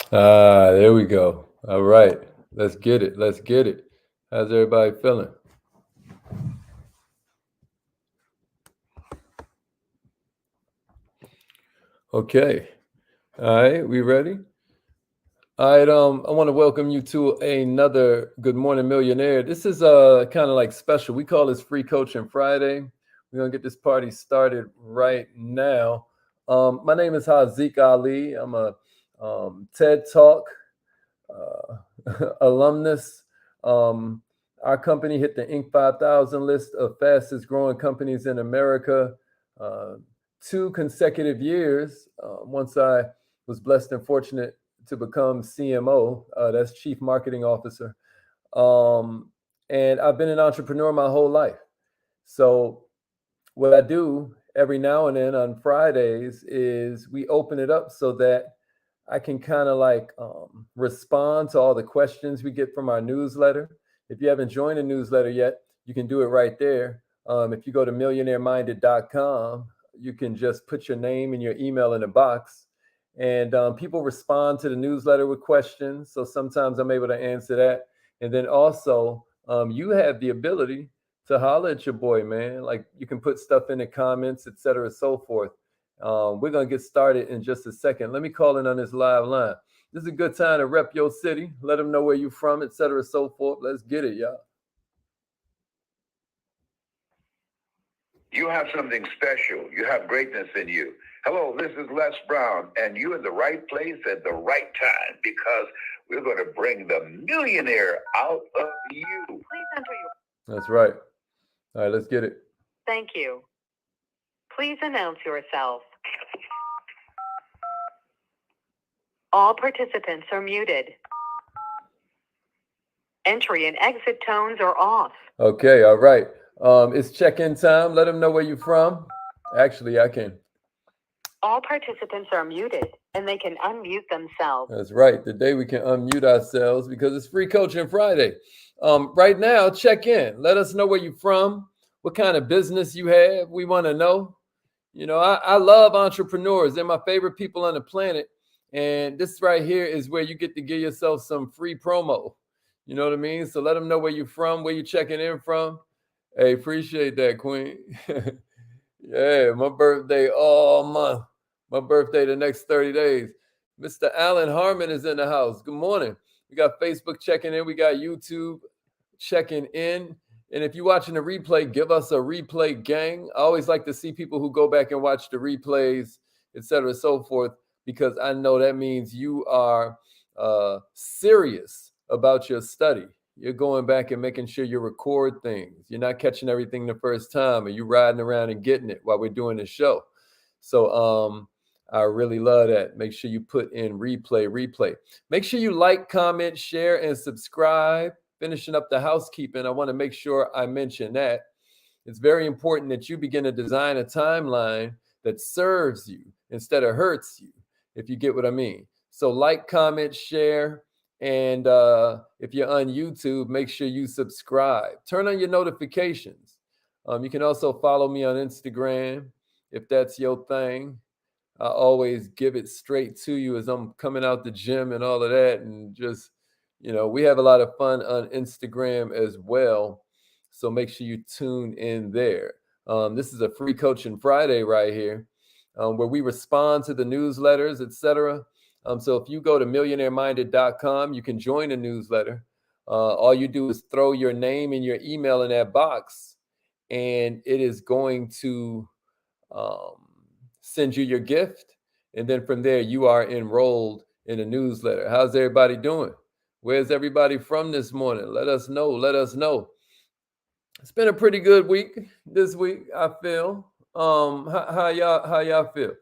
There we go. All right. Let's get it. Let's get it. How's everybody feeling? Okay. All right. We ready? All right. I want to welcome you to another Good Morning Millionaire. This is kind of like special. We call this Free Coaching Friday. We're gonna get this party started right now. My name is Haziq Ali. I'm a TED Talk alumnus. Um, our company hit the Inc. 5000 list of fastest growing companies in America 2 consecutive years. Once I was blessed and fortunate to become CMO, that's Chief Marketing Officer. Um, and I've been an entrepreneur my whole life. So, what I do every now and then on Fridays is we open it up so that I can kind of like respond to all the questions we get from our newsletter. If you haven't joined the newsletter yet, you can do it right there. If you go to millionaireminded.com, you can just put your name and your email in a box. And people respond to the newsletter with questions. So sometimes I'm able to answer that. And then also, you have the ability to holler at your boy, man. Like you can put stuff in the comments, et cetera, and so forth. We're going to get started in just a second. Let me call in on this live line. This is a good time to rep your city. Let them know where you're from, et cetera, so forth. Let's get it, y'all. You have something special. You have greatness in you. Hello, this is Les Brown, and you're in the right place at the right time because we're going to bring the millionaire out of you. Please enter your. That's right. All right, let's get it. Thank you. Please announce yourself. All participants are muted. Entry and exit tones are off. Okay, all right. It's check-in time. Let them know where you're from. Actually, I can. All participants are muted and they can unmute themselves. That's right. Today we can unmute ourselves because it's Free Coaching Friday. Right now, check in. Let us know where you're from, what kind of business you have. We want to know. You know, I love entrepreneurs. They're my favorite people on the planet. And this right here is where you get to give yourself some free promo. You know what I mean? So let them know where you're from, where you're checking in from. Hey, appreciate that, Queen. Yeah, my birthday all month. My birthday the next 30 days. Mr. Alan Harmon is in the house. Good morning. We got Facebook checking in. We got YouTube checking in. And if you're watching the replay, give us a replay gang. I always like to see people who go back and watch the replays, et cetera, and so forth, because I know that means you are serious about your study. You're going back and making sure you record things. You're not catching everything the first time, and you riding around and getting it while we're doing the show. So I really love that. Make sure you put in replay. Make sure you like, comment, share, and subscribe. Finishing up the housekeeping, I want to make sure I mention that. It's very important that you begin to design a timeline that serves you instead of hurts you, if you get what I mean. So like, comment, share, and if you're on YouTube, make sure you subscribe. Turn on your notifications. You can also follow me on Instagram if that's your thing. I always give it straight to you as I'm coming out the gym and all of that. And just, we have a lot of fun on Instagram as well. So make sure you tune in there. This is a Free Coaching Friday right here, where we respond to the newsletters, etc. So if you go to millionaireminded.com, you can join the newsletter. All you do is throw your name and your email in that box, and it is going to send you your gift. And then from there, you are enrolled in a newsletter. How's everybody doing? Where's everybody from this morning? Let us know. Let us know. It's been a pretty good week this week, I feel. How y'all feel?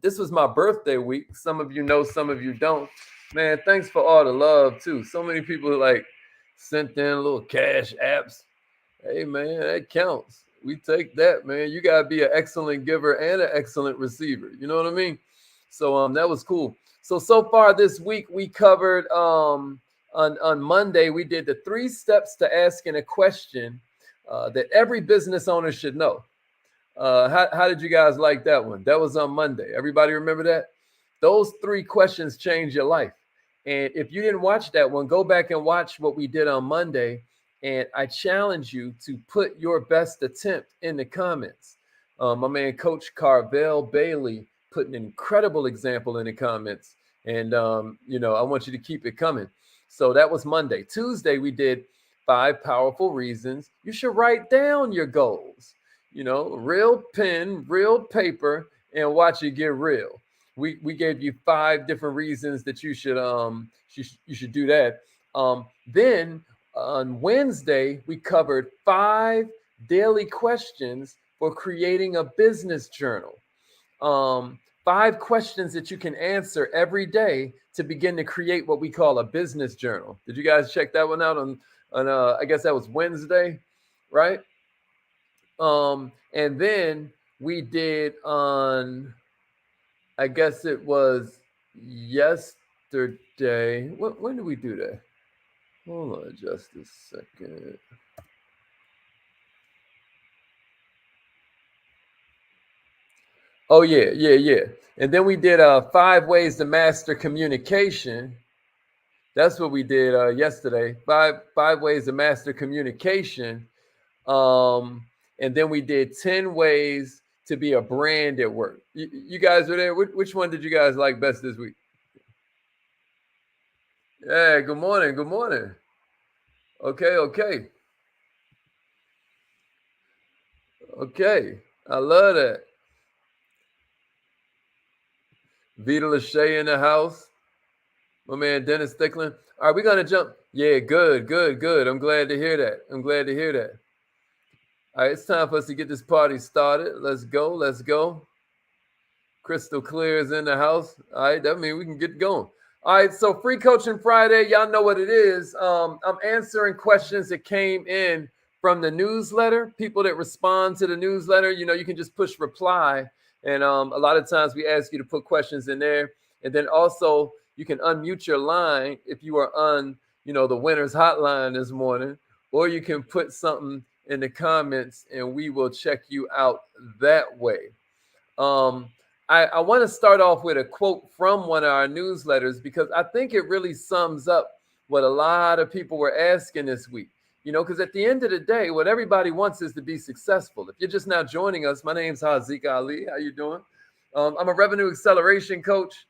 This was my birthday week. Some of you know, some of you don't. Man, thanks for all the love too. So many people like sent in little cash apps. Hey man, that counts. We take that, man. You gotta be an excellent giver and an excellent receiver. You know what I mean? So that was cool. So far this week we covered on Monday we did the 3 steps to asking a question that every business owner should know. How did you guys like that one? That was on Monday. Everybody remember that? Those 3 questions change your life. And if you didn't watch that one, go back and watch what we did on Monday. And I challenge you to put your best attempt in the comments. My man, Coach Carvel Bailey, put an incredible example in the comments. And, I want you to keep it coming. So that was Monday. Tuesday, we did 5 powerful reasons you should write down your goals. Real pen, real paper, and watch it get real. We gave you 5 different reasons that you should do that. Then on Wednesday, we covered 5 daily questions for creating a business journal. 5 questions that you can answer every day to begin to create what we call a business journal. Did you guys check that one out on I guess that was Wednesday, right? And then we did on, I guess it was yesterday. When did we do that? Hold on just a second. Oh, yeah. And then we did 5 ways to master communication. That's what we did yesterday. Five ways to master communication. And then we did 10 ways to be a brand at work. You guys were there. Which one did you guys like best this week? Yeah, good morning. Good morning. Okay. I love that. Vita Lachey in the house. My man, Dennis Thicklin. All right, we're going to jump. Yeah, good. I'm glad to hear that. All right, it's time for us to get this party started. Let's go. Crystal Clear is in the house. All right, that means we can get going. All right, so Free Coaching Friday, y'all know what it is. I'm answering questions that came in from the newsletter. People that respond to the newsletter, you can just push reply. And a lot of times we ask you to put questions in there. And then also you can unmute your line if you are on, the winner's hotline this morning, or you can put something in the comments and we will check you out that way. I want to start off with a quote from one of our newsletters because I think it really sums up what a lot of people were asking this week. Because at the end of the day, what everybody wants is to be successful. If you're just now joining us, my name's Haziq Ali. How you doing? I'm a revenue acceleration coach.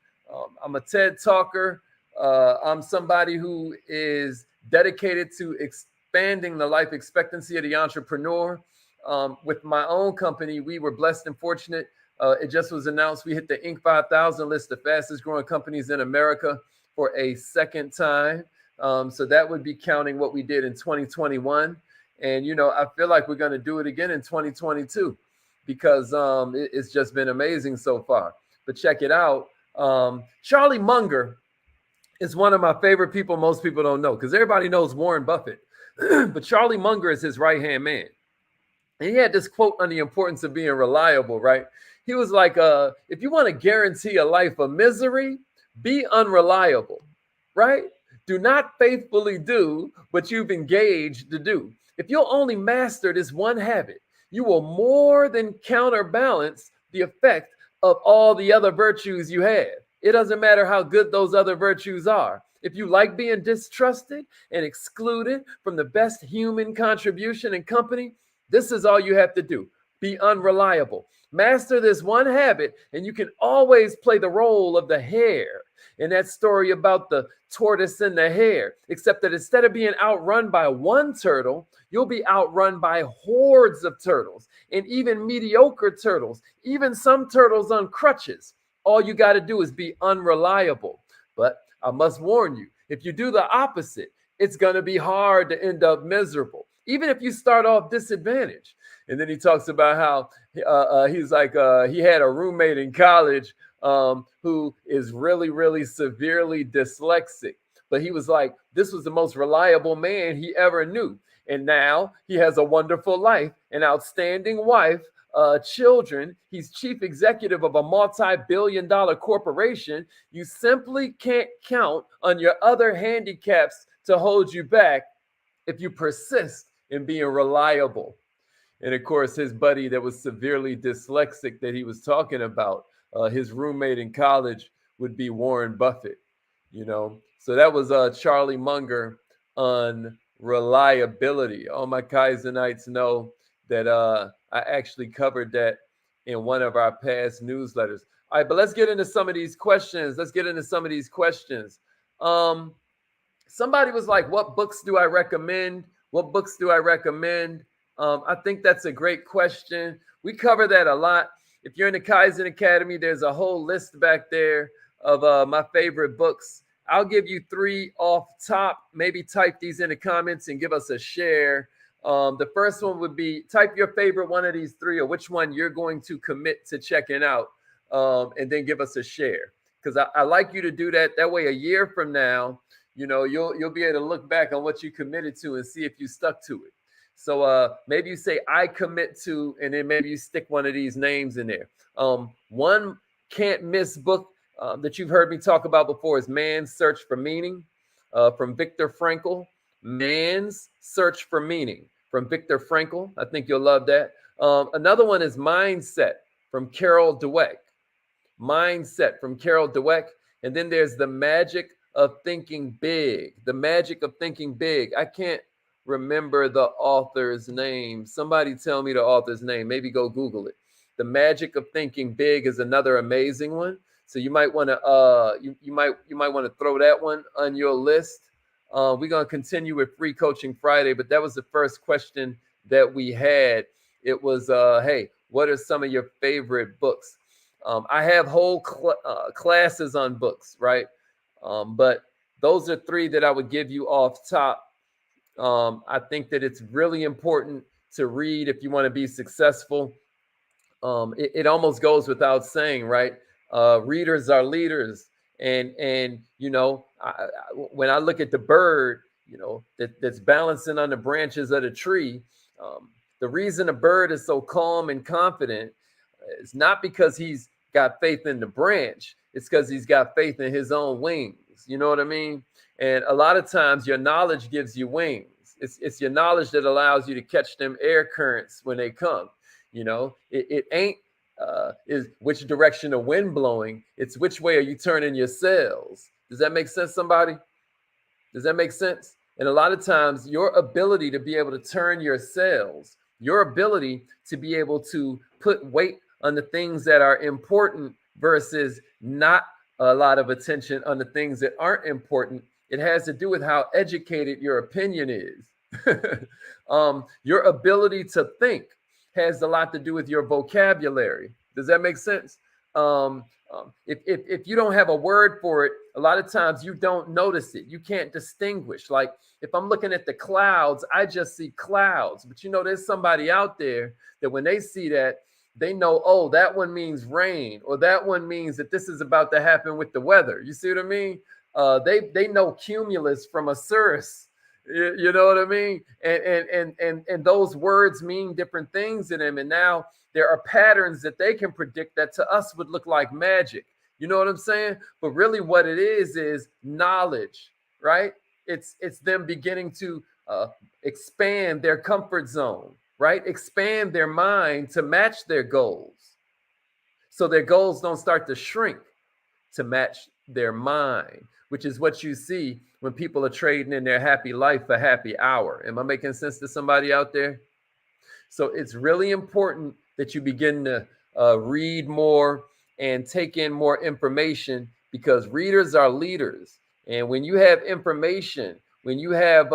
I'm a TED talker. I'm somebody who is dedicated to expanding the life expectancy of the entrepreneur. With my own company, we were blessed and fortunate. It just was announced we hit the Inc. 5000 list of fastest growing companies in America for a second time. So that would be counting what we did in 2021. And, I feel like we're going to do it again in 2022 because it's just been amazing so far. But check it out. Charlie Munger is one of my favorite people most people don't know because everybody knows Warren Buffett. But Charlie Munger is his right-hand man. And he had this quote on the importance of being reliable, right? He was like, if you want to guarantee a life of misery, be unreliable, right? Do not faithfully do what you've engaged to do. If you'll only master this one habit, you will more than counterbalance the effect of all the other virtues you have. It doesn't matter how good those other virtues are. If you like being distrusted and excluded from the best human contribution and company, this is all you have to do. Be unreliable. Master this one habit, and you can always play the role of the hare in that story about the tortoise and the hare, except that instead of being outrun by one turtle, you'll be outrun by hordes of turtles, and even mediocre turtles, even some turtles on crutches. All you got to do is be unreliable. But I must warn you, if you do the opposite, it's going to be hard to end up miserable, even if you start off disadvantaged. And then he talks about how he's like he had a roommate in college who is really, really severely dyslexic. But he was like, this was the most reliable man he ever knew. And now he has a wonderful life, an outstanding wife, children. He's chief executive of a multi-billion-dollar corporation. You simply can't count on your other handicaps to hold you back if you persist in being reliable. And of course, his buddy that was severely dyslexic that he was talking about, his roommate in college would be Warren Buffett. So that was Charlie Munger on reliability. All my Kaizenites know that I actually covered that in one of our past newsletters. All right, but let's get into some of these questions. Somebody was like, what books do I recommend? I think that's a great question. We cover that a lot. If you're in the Kaizen Academy, there's a whole list back there of my favorite books. I'll give you 3 off top. Maybe type these in the comments and give us a share. The first one would be, type your favorite one of these 3 or which one you're going to commit to checking out, and then give us a share. Because I like you to do that. That way, a year from now, you'll be able to look back on what you committed to and see if you stuck to it. So maybe you say, I commit to, and then maybe you stick one of these names in there. One can't miss book that you've heard me talk about before is Man's Search for Meaning, from Viktor Frankl. Man's Search for Meaning from Viktor Frankl. I think you'll love that. Another one is Mindset from Carol Dweck. And then there's The Magic of Thinking Big. I can't remember the author's name. Somebody tell me the author's name. Maybe go Google it. The Magic of Thinking Big is another amazing one. So you might want to you might want to throw that one on your list. We're going to continue with Free Coaching Friday, but that was the first question that we had. It was, hey, what are some of your favorite books? I have whole classes on books, right? But those are 3 that I would give you off top. I think that it's really important to read if you want to be successful. It almost goes without saying, right? Readers are leaders. And when I look at the bird, that's balancing on the branches of the tree, the reason a bird is so calm and confident is not because he's got faith in the branch. It's because he's got faith in his own wings. You know what I mean? And a lot of times your knowledge gives you wings. It's your knowledge that allows you to catch them air currents when they come. It ain't is which direction the wind blowing. It's which way are you turning your sails. Does that make sense, somebody? Does that make sense? And a lot of times your ability to be able to turn your sails, your ability to be able to put weight on the things that are important versus not a lot of attention on the things that aren't important, it has to do with how educated your opinion is. Your ability to think has a lot to do with your vocabulary. Does that make sense? If you don't have a word for it, a lot of times you don't notice it. You can't distinguish. Like if I'm looking at the clouds, I just see clouds. But there's somebody out there that when they see that, they know, oh, that one means rain, or that one means that this is about to happen with the weather. You see what I mean? They know cumulus from a cirrus. You know what I mean? And those words mean different things to them. And now there are patterns that they can predict that to us would look like magic. You know what I'm saying? But really what it is knowledge, right? It's them beginning to expand their comfort zone, right? Expand their mind to match their goals. So their goals don't start to shrink to match their mind, which is what you see when people are trading in their happy life for happy hour. Am I making sense to somebody out there? So it's really important that you begin to read more and take in more information, because readers are leaders. And when you have information, when you have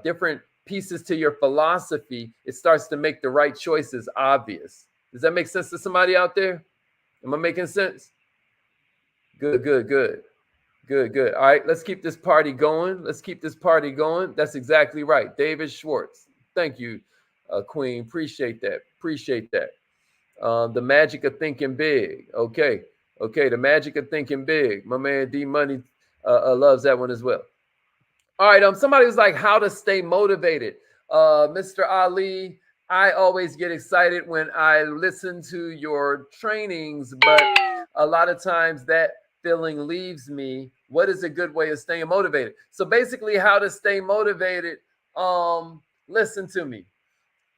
different pieces to your philosophy, it starts to make the right choices obvious. Does that make sense to somebody out there? Am I making sense? Good. All right, let's keep this party going. That's exactly right. David Schwartz. Thank you, Queen. Appreciate that. The Magic of Thinking Big. Okay. The Magic of Thinking Big. My man D Money loves that one as well. All right. Somebody was like, how to stay motivated. Mr. Ali, I always get excited when I listen to your trainings, but a lot of times that feeling leaves me. What is a good way of staying motivated? So basically, how to stay motivated. Listen to me.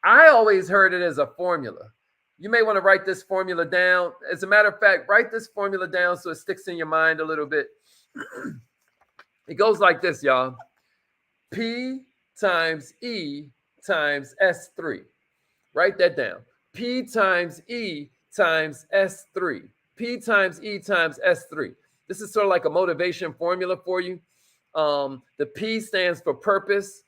I always heard it as a formula. You may want to write this formula down. As a matter of fact, write this formula down so it sticks in your mind a little bit. It goes like this, y'all. P times E times S3. Write that down. P times E times S3. P times E times S3. This is sort of like a motivation formula for you. The P stands for purpose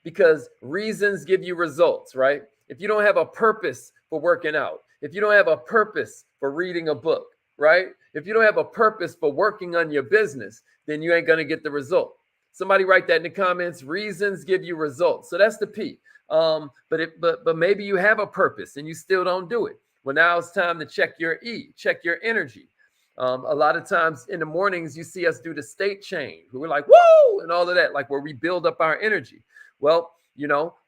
because reasons give you results, right? If you don't have a purpose for working out, if you don't have a purpose for reading a book, right? If you don't have a purpose for working on your business, then you ain't going to get the result. Somebody write that in the comments. Reasons give you results. So that's the P. But maybe you have a purpose and you still don't do it. Well, now it's time to check your E, check your energy. A lot of times in the mornings, you see us do the state change. We're like, woo, and all of that, like where we build up our energy. Well,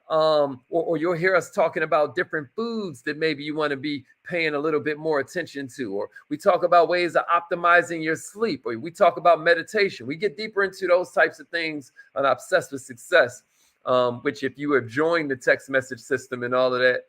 or you'll hear us talking about different foods that maybe you want to be paying a little bit more attention to, or we talk about ways of optimizing your sleep, or we talk about meditation. We get deeper into those types of things on Obsessed with Success, which if you have joined the text message system and all of that,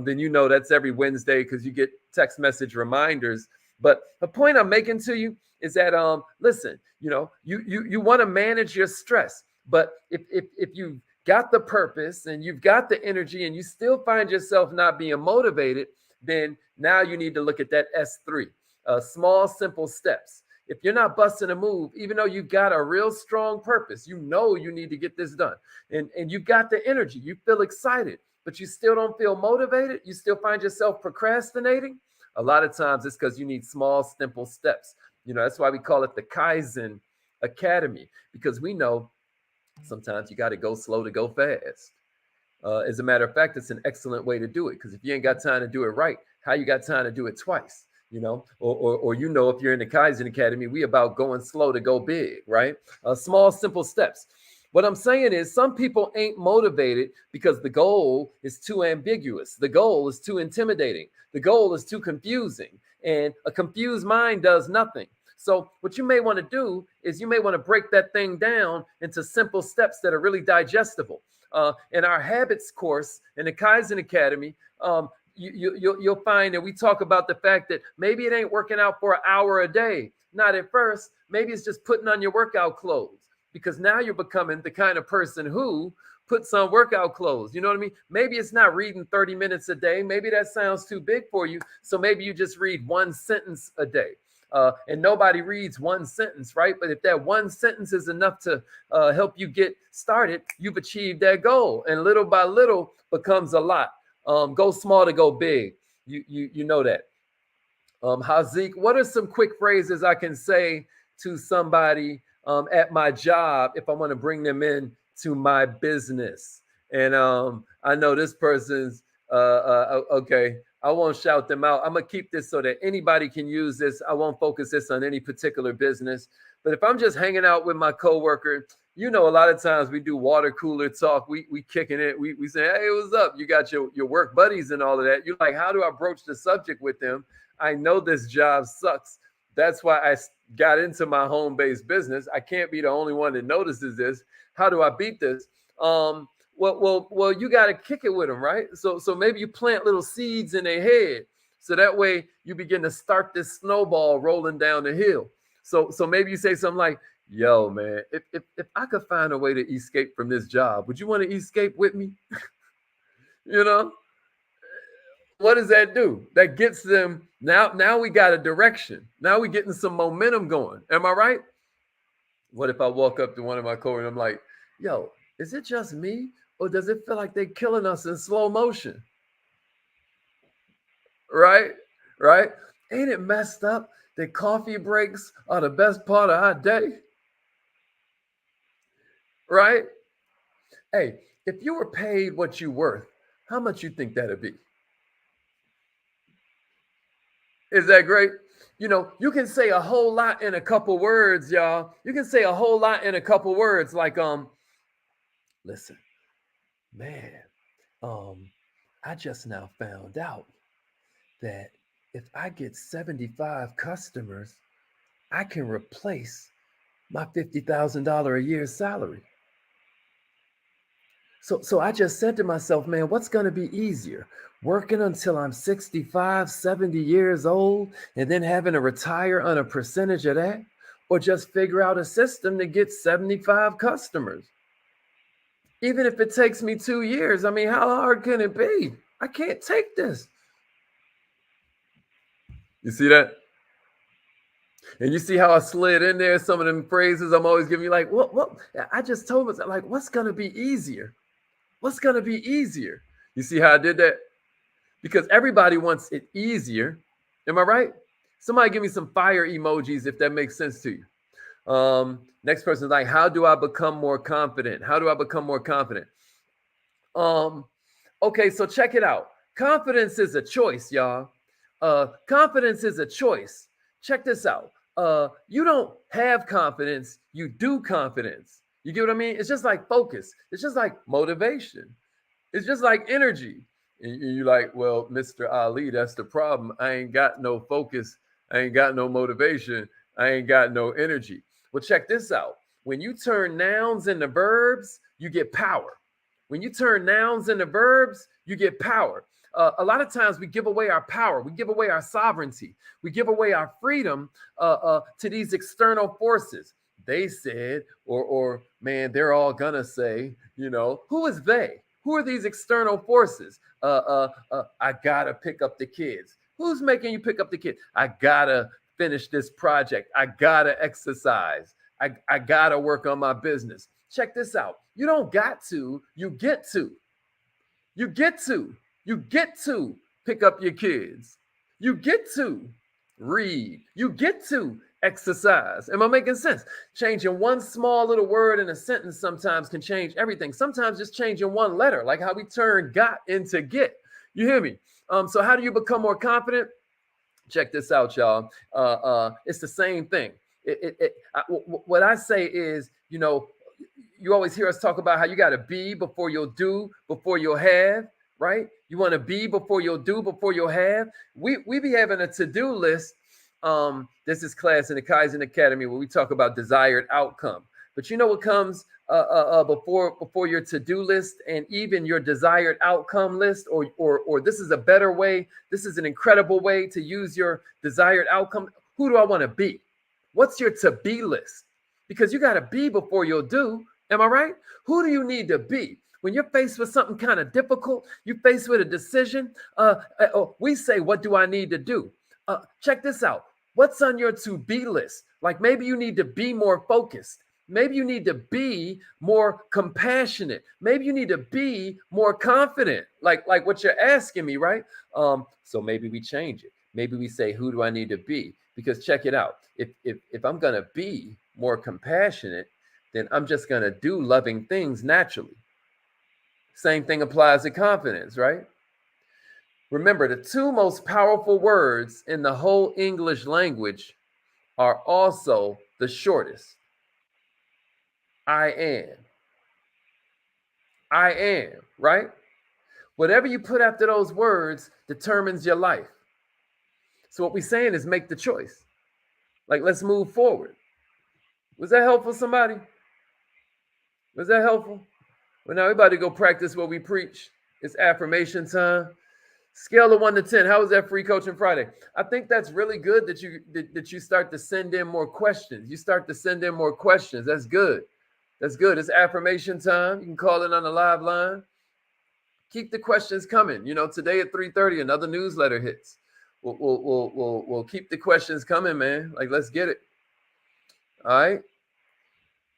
then you know that's every Wednesday because you get text message reminders. But the point I'm making to you is that, listen, you want to manage your stress, but if you got the purpose and you've got the energy and you still find yourself not being motivated, then now you need to look at that S3, small, simple steps. If you're not busting a move, even though you've got a real strong purpose, you know you need to get this done, and you've got the energy, you feel excited, but you still don't feel motivated, you still find yourself procrastinating, a lot of times it's because you need small, simple steps. That's why we call it the Kaizen Academy, because we know sometimes you got to go slow to go fast. As a matter of fact, it's an excellent way to do it, because if you ain't got time to do it right, how you got time to do it twice? Or if you're in the Kaizen Academy, we about going slow to go big, right? Small, simple steps. What I'm saying is some people ain't motivated because the goal is too ambiguous. The goal is too intimidating. The goal is too confusing. And a confused mind does nothing. So what you may want to do is you may want to break that thing down into simple steps that are really digestible. In our habits course in the Kaizen Academy, you'll find that we talk about the fact that maybe it ain't working out for an hour a day. Not at first. Maybe it's just putting on your workout clothes, because now you're becoming the kind of person who puts on workout clothes. You know what I mean? Maybe it's not reading 30 minutes a day. Maybe that sounds too big for you. So maybe you just read one sentence a day. And nobody reads one sentence, right? But if that one sentence is enough to help you get started, you've achieved that goal. And little by little becomes a lot. Go small to go big. You know that. Hazik, what are some quick phrases I can say to somebody at my job if I want to bring them in to my business? And I know this person's okay. I won't shout them out. I'm gonna keep this so that anybody can use this. I won't focus this on any particular business. But if I'm just hanging out with my coworker, a lot of times we do water cooler talk. We kicking it. We say, hey, what's up? You got your work buddies and all of that. You're like, how do I broach the subject with them? I know this job sucks. That's why I got into my home-based business. I can't be the only one that notices this. How do I beat this? Well, you got to kick it with them, right? So maybe you plant little seeds in their head, so that way you begin to start this snowball rolling down the hill. So maybe you say something like, "Yo, man, if I could find a way to escape from this job, would you want to escape with me?" What does that do? That gets them now we got a direction. Now we're getting some momentum going. Am I right? What if I walk up to one of my coworkers and I'm like, yo, is it just me? Or does it feel like they're killing us in slow motion? Right? Ain't it messed up that coffee breaks are the best part of our day? Right? Hey, if you were paid what you worth, how much you think that'd be? Is that great? You can say a whole lot in a couple words, y'all. You can say a whole lot in a couple words, like, listen, man, I just now found out that if I get 75 customers, I can replace my $50,000 a year salary. So I just said to myself, man, what's going to be easier? Working until I'm 65, 70 years old and then having to retire on a percentage of that? Or just figure out a system to get 75 customers? Even if it takes me 2 years, I mean, how hard can it be? I can't take this. You see that? And you see how I slid in there some of them phrases I'm always giving you, like, what? I just told myself, like, what's going to be easier? What's going to be easier? You see how I did that? Because everybody wants it easier. Am I right? Somebody give me some fire emojis if that makes sense to you. Next person's like, how do I become more confident? How do I become more confident? Okay, so check it out. Confidence is a choice, y'all. Confidence is a choice. Check this out. You don't have confidence, you do confidence. You get what I mean? It's just like focus. It's just like motivation. It's just like energy. And you're like, well, Mr. Ali, that's the problem. I ain't got no focus. I ain't got no motivation. I ain't got no energy. Well, check this out. When you turn nouns into verbs, you get power. When you turn nouns into verbs, you get power. A lot of times we give away our power. We give away our sovereignty. We give away our freedom to these external forces. They said, or man, they're all gonna say, who is they? Who are these external forces? I gotta pick up the kids. Who's making you pick up the kids? I gotta finish this project. I gotta exercise. I gotta work on my business. Check this out. You don't got to, you get to. You get to. You get to pick up your kids. You get to read. You get to exercise. Am I making sense? Changing one small little word in a sentence sometimes can change everything. Sometimes just changing one letter, like how we turn got into get. You hear me? So how do you become more confident? Check this out, y'all. It's the same thing. What I say is, you always hear us talk about how you got to be before you'll do, before you'll have, right? You want to be before you'll do, before you'll have. We be having a to-do list. This is class in the Kaizen Academy where we talk about desired outcome. But you know what comes before your to-do list and even your desired outcome list, or this is a better way. This is an incredible way to use your desired outcome. Who do I want to be? What's your to-be list? Because you got to be before you'll do. Am I right? Who do you need to be? When you're faced with something kind of difficult, you're faced with a decision, we say, what do I need to do? Check this out. What's on your to-be list? Like maybe you need to be more focused. Maybe you need to be more compassionate. Maybe you need to be more confident, like what you're asking me, right? So maybe we change it. Maybe we say, who do I need to be? Because check it out. If I'm going to be more compassionate, then I'm just going to do loving things naturally. Same thing applies to confidence, right? Remember, the two most powerful words in the whole English language are also the shortest. I am. I am, right? Whatever you put after those words determines your life. So what we're saying is make the choice. Like, let's move forward. Was that helpful, somebody? Was that helpful? Well, now we're about to go practice what we preach. It's affirmation time. Scale of 1 to 10. How was that Free Coaching Friday? I think that's really good that you start to send in more questions. You start to send in more questions. That's good. That's good. It's affirmation time. You can call in on the live line. Keep the questions coming. Today at 3:30, another newsletter hits. We'll keep the questions coming, man. Like, let's get it. All right.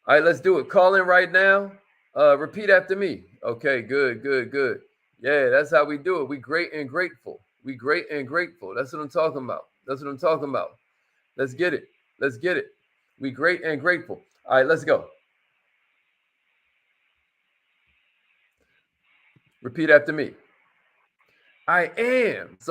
All right, let's do it. Call in right now. Repeat after me. Okay, good. Yeah, that's how we do it. We great and grateful. We great and grateful. That's what I'm talking about. That's what I'm talking about. Let's get it. Let's get it. We great and grateful. All right, let's go. Repeat after me. I am. So